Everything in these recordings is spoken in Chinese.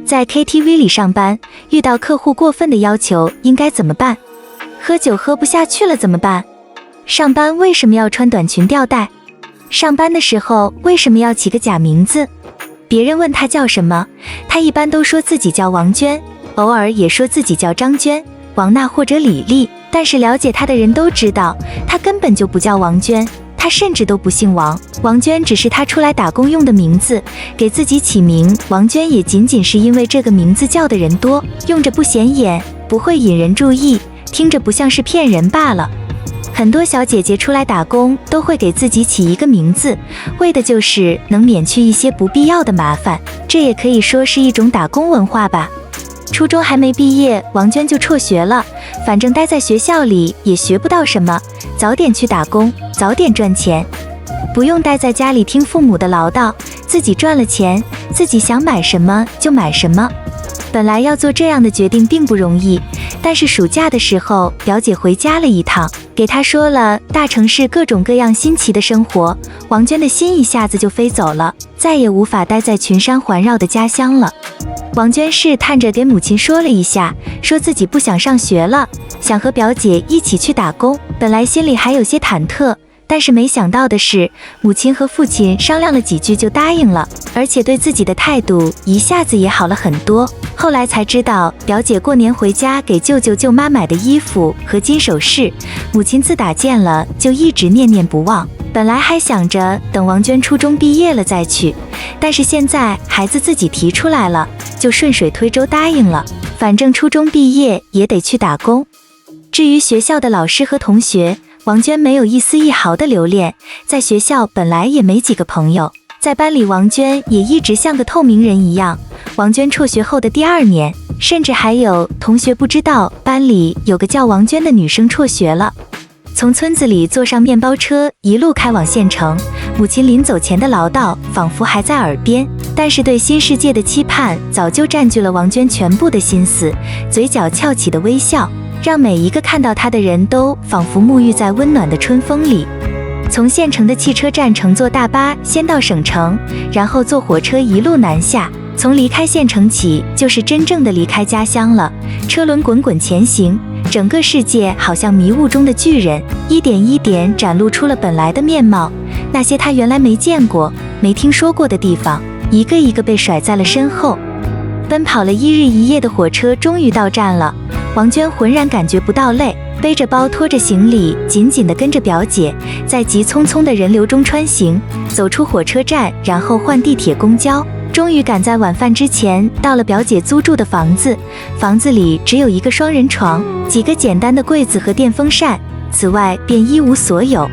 在 KTV 里上班，遇到客户过分的要求应该怎么办？喝酒喝不下去了怎么办？上班为什么要穿短裙吊带？上班的时候为什么要起个假名字？别人问他叫什么，他一般都说自己叫王娟，偶尔也说自己叫张娟、王娜或者李丽，但是了解他的人都知道，他根本就不叫王娟，他甚至都不姓王。王娟只是他出来打工用的名字，给自己起名王娟也仅仅是因为这个名字叫的人多，用着不显眼，不会引人注意，听着不像是骗人罢了。很多小姐姐出来打工都会给自己起一个名字，为的就是能免去一些不必要的麻烦，这也可以说是一种打工文化吧。初中还没毕业，王娟就辍学了，反正待在学校里也学不到什么，早点去打工，早点赚钱，不用待在家里听父母的唠叨，自己赚了钱，自己想买什么就买什么。本来要做这样的决定并不容易，但是暑假的时候，表姐回家了一趟，给她说了大城市各种各样新奇的生活，王娟的心一下子就飞走了，再也无法待在群山环绕的家乡了。王娟试探着给母亲说了一下，说自己不想上学了，想和表姐一起去打工。本来心里还有些忐忑，但是没想到的是，母亲和父亲商量了几句就答应了，而且对自己的态度一下子也好了很多。后来才知道，表姐过年回家给舅舅舅妈买的衣服和金首饰，母亲自打见了就一直念念不忘。本来还想着等王娟初中毕业了再去，但是现在孩子自己提出来了，就顺水推舟答应了。反正初中毕业也得去打工。至于学校的老师和同学，王娟没有一丝一毫的留恋，在学校本来也没几个朋友，在班里王娟也一直像个透明人一样。王娟辍学后的第2年，甚至还有同学不知道班里有个叫王娟的女生辍学了。从村子里坐上面包车一路开往县城，母亲临走前的唠叨仿佛还在耳边，但是对新世界的期盼早就占据了王娟全部的心思，嘴角翘起的微笑让每一个看到她的人都仿佛沐浴在温暖的春风里。从县城的汽车站乘坐大巴先到省城，然后坐火车一路南下，从离开县城起就是真正的离开家乡了。车轮滚滚前行，整个世界好像迷雾中的巨人，一点一点展露出了本来的面貌。那些他原来没见过、没听说过的地方，一个一个被甩在了身后。奔跑了1日1夜的火车终于到站了，王娟浑然感觉不到累，背着包拖着行李，紧紧地跟着表姐，在急匆匆的人流中穿行，走出火车站，然后换地铁公交，终于赶在晚饭之前到了表姐租住的房子。房子里只有一个双人床，几个简单的柜子和电风扇，此外便一无所有。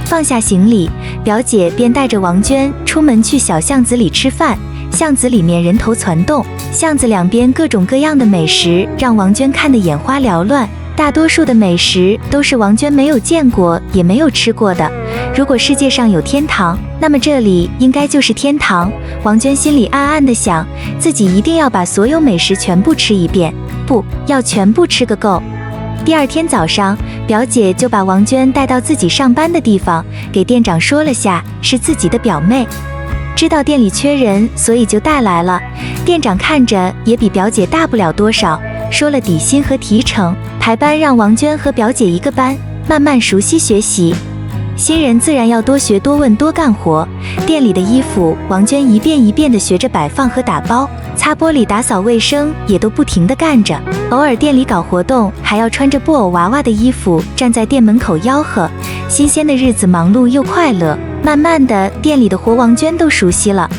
放下行李，表姐便带着王娟出门去小巷子里吃饭。巷子里面人头攒动，巷子两边各种各样的美食让王娟看得眼花缭乱，大多数的美食都是王娟没有见过也没有吃过的。如果世界上有天堂，那么这里应该就是天堂。王娟心里暗暗地想，自己一定要把所有美食全部吃一遍，不要全部吃个够。第2天早上，表姐就把王娟带到自己上班的地方，给店长说了下是自己的表妹，知道店里缺人，所以就带来了。店长看着也比表姐大不了多少，说了底薪和提成，排班让王娟和表姐一个班，慢慢熟悉学习。新人自然要多学多问多干活，店里的衣服王娟一遍一遍地学着摆放和打包，擦玻璃打扫卫生也都不停地干着，偶尔店里搞活动还要穿着布偶娃娃的衣服站在店门口吆喝。新鲜的日子忙碌又快乐，慢慢的店里的活王娟都熟悉了。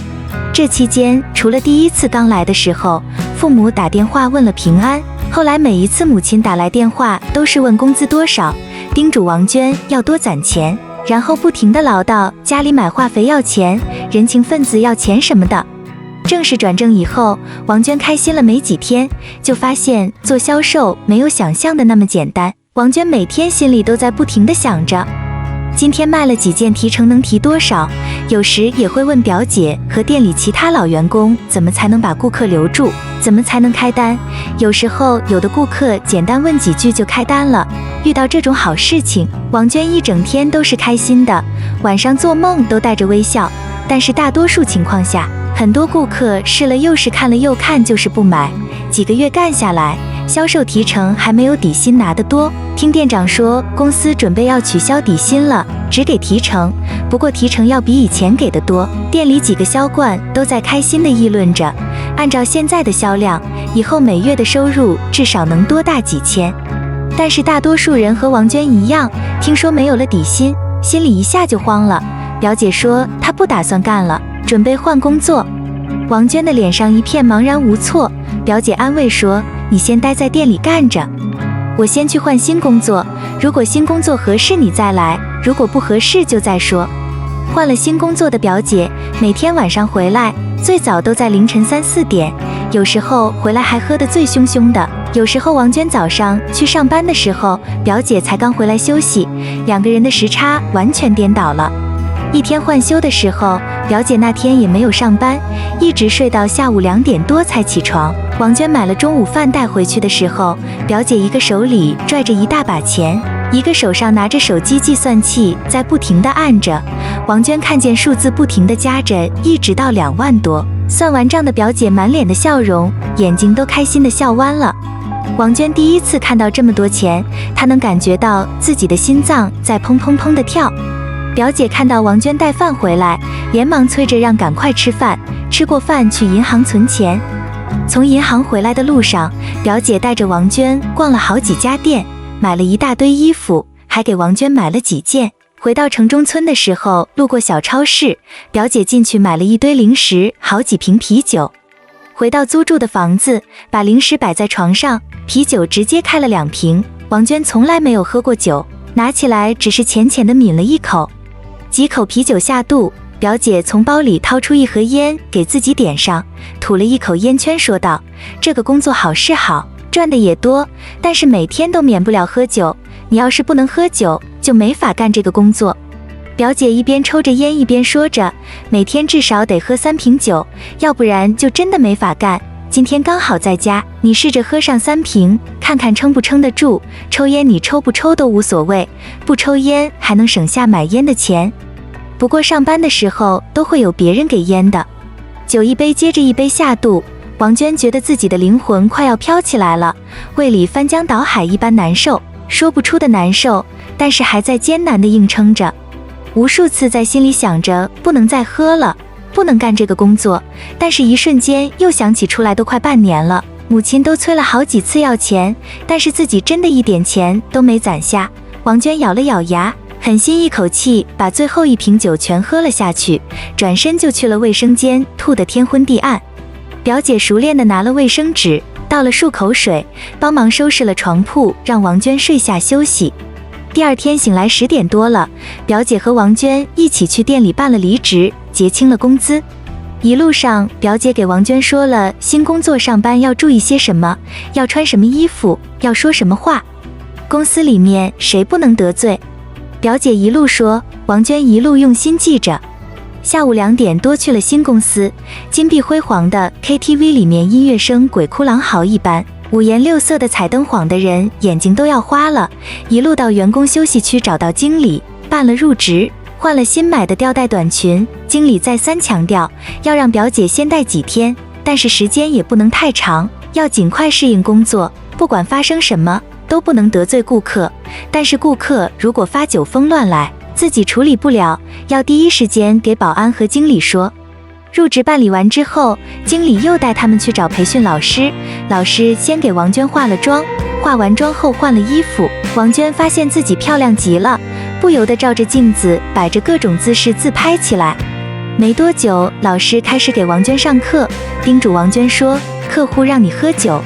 这期间除了第1次刚来的时候父母打电话问了平安，后来每一次母亲打来电话都是问工资多少，叮嘱王娟要多攒钱，然后不停地唠叨家里买化肥要钱，人情分子要钱什么的。正式转正以后，王娟开心了没几天，就发现做销售没有想象的那么简单。王娟每天心里都在不停地想着，今天卖了几件，提成能提多少？有时也会问表姐和店里其他老员工，怎么才能把顾客留住，怎么才能开单？有时候有的顾客简单问几句就开单了。遇到这种好事情，王娟一整天都是开心的，晚上做梦都带着微笑。但是大多数情况下，很多顾客试了又试，看了又看，就是不买。几个月干下来，销售提成还没有底薪拿得多。听店长说，公司准备要取消底薪了，只给提成。不过提成要比以前给的多。店里几个销冠都在开心地议论着，按照现在的销量，以后每月的收入至少能多大几千。但是大多数人和王娟一样，听说没有了底薪，心里一下就慌了。表姐说她不打算干了，准备换工作。王娟的脸上一片茫然无措。表姐安慰说，你先待在店里干着，我先去换新工作，如果新工作合适你再来，如果不合适就再说。换了新工作的表姐每天晚上回来最早都在凌晨3、4点，有时候回来还喝得醉醺醺的。有时候王娟早上去上班的时候，表姐才刚回来休息，两个人的时差完全颠倒了。一天换休的时候，表姐那天也没有上班，一直睡到下午2点多才起床。王娟买了中午饭带回去的时候，表姐一个手里拽着一大把钱，一个手上拿着手机计算器在不停地按着。王娟看见数字不停地加着，一直到2万多。算完账的表姐满脸的笑容，眼睛都开心地笑弯了。王娟第一次看到这么多钱，她能感觉到自己的心脏在砰砰砰地跳。表姐看到王娟带饭回来，连忙催着让赶快吃饭，吃过饭去银行存钱。从银行回来的路上，表姐带着王娟逛了好几家店，买了一大堆衣服，还给王娟买了几件。回到城中村的时候，路过小超市，表姐进去买了一堆零食，好几瓶啤酒。回到租住的房子，把零食摆在床上，啤酒直接开了2瓶。王娟从来没有喝过酒，拿起来只是浅浅地抿了一口。几口啤酒下肚，表姐从包里掏出一盒烟给自己点上，吐了一口烟圈说道，这个工作好是好，赚的也多，但是每天都免不了喝酒，你要是不能喝酒，就没法干这个工作。表姐一边抽着烟一边说着，每天至少得喝3瓶酒，要不然就真的没法干。今天刚好在家，你试着喝上3瓶，看看撑不撑得住。抽烟你抽不抽都无所谓，不抽烟还能省下买烟的钱。不过上班的时候都会有别人给烟的。酒一杯接着一杯下肚，王娟觉得自己的灵魂快要飘起来了，胃里翻江倒海一般难受，说不出的难受，但是还在艰难地硬撑着。无数次在心里想着不能再喝了，不能干这个工作，但是一瞬间又想起出来都快半年了，母亲都催了好几次要钱，但是自己真的一点钱都没攒下。王娟咬了咬牙，狠心一口气把最后1瓶酒全喝了下去，转身就去了卫生间，吐得天昏地暗。表姐熟练地拿了卫生纸，倒了漱口水，帮忙收拾了床铺，让王娟睡下休息。第二天醒来10点多了，表姐和王娟一起去店里办了离职，结清了工资。一路上，表姐给王娟说了新工作上班要注意些什么，要穿什么衣服，要说什么话，公司里面谁不能得罪。表姐一路说，王娟一路用心记着。下午2点多去了新公司，金碧辉煌的 KTV 里面音乐声鬼哭狼嚎一般，五颜六色的彩灯晃得人眼睛都要花了。一路到员工休息区找到经理，办了入职，换了新买的吊带短裙。经理再三强调要让表姐先带几天，但是时间也不能太长，要尽快适应工作，不管发生什么都不能得罪顾客，但是顾客如果发酒疯乱来，自己处理不了，要第一时间给保安和经理说。入职办理完之后，经理又带他们去找培训老师，老师先给王娟化了妆，化完妆后换了衣服。王娟发现自己漂亮极了，不由得照着镜子摆着各种姿势自拍起来。没多久，老师开始给王娟上课，叮嘱王娟说，客户让你喝酒，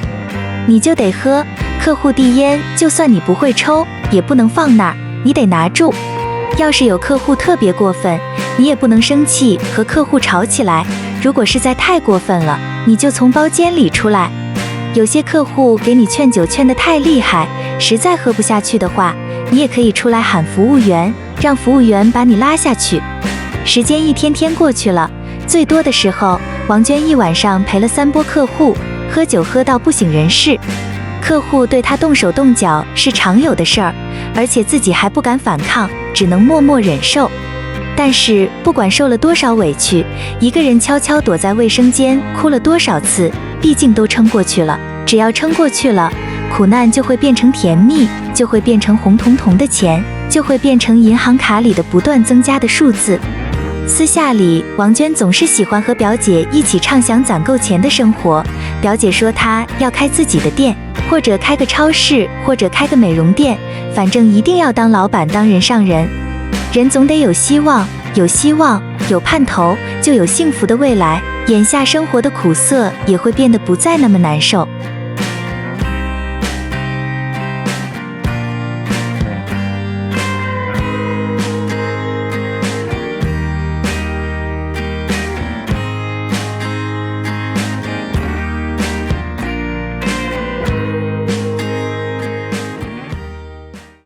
你就得喝，客户递烟，就算你不会抽，也不能放那儿，你得拿住。要是有客户特别过分，你也不能生气和客户吵起来，如果实在太过分了，你就从包间里出来。有些客户给你劝酒劝得太厉害，实在喝不下去的话，你也可以出来喊服务员，让服务员把你拉下去。时间一天天过去了，最多的时候，王娟一晚上陪了3波客户，喝酒喝到不省人事。客户对她动手动脚是常有的事儿，而且自己还不敢反抗，只能默默忍受。但是不管受了多少委屈，一个人悄悄躲在卫生间哭了多少次，毕竟都撑过去了。只要撑过去了，苦难就会变成甜蜜，就会变成红彤彤的钱，就会变成银行卡里的不断增加的数字。私下里，王娟总是喜欢和表姐一起畅想攒够钱的生活。表姐说她要开自己的店，或者开个超市，或者开个美容店，反正一定要当老板，当人上人。人总得有希望，有希望，有盼头，就有幸福的未来。眼下生活的苦涩也会变得不再那么难受。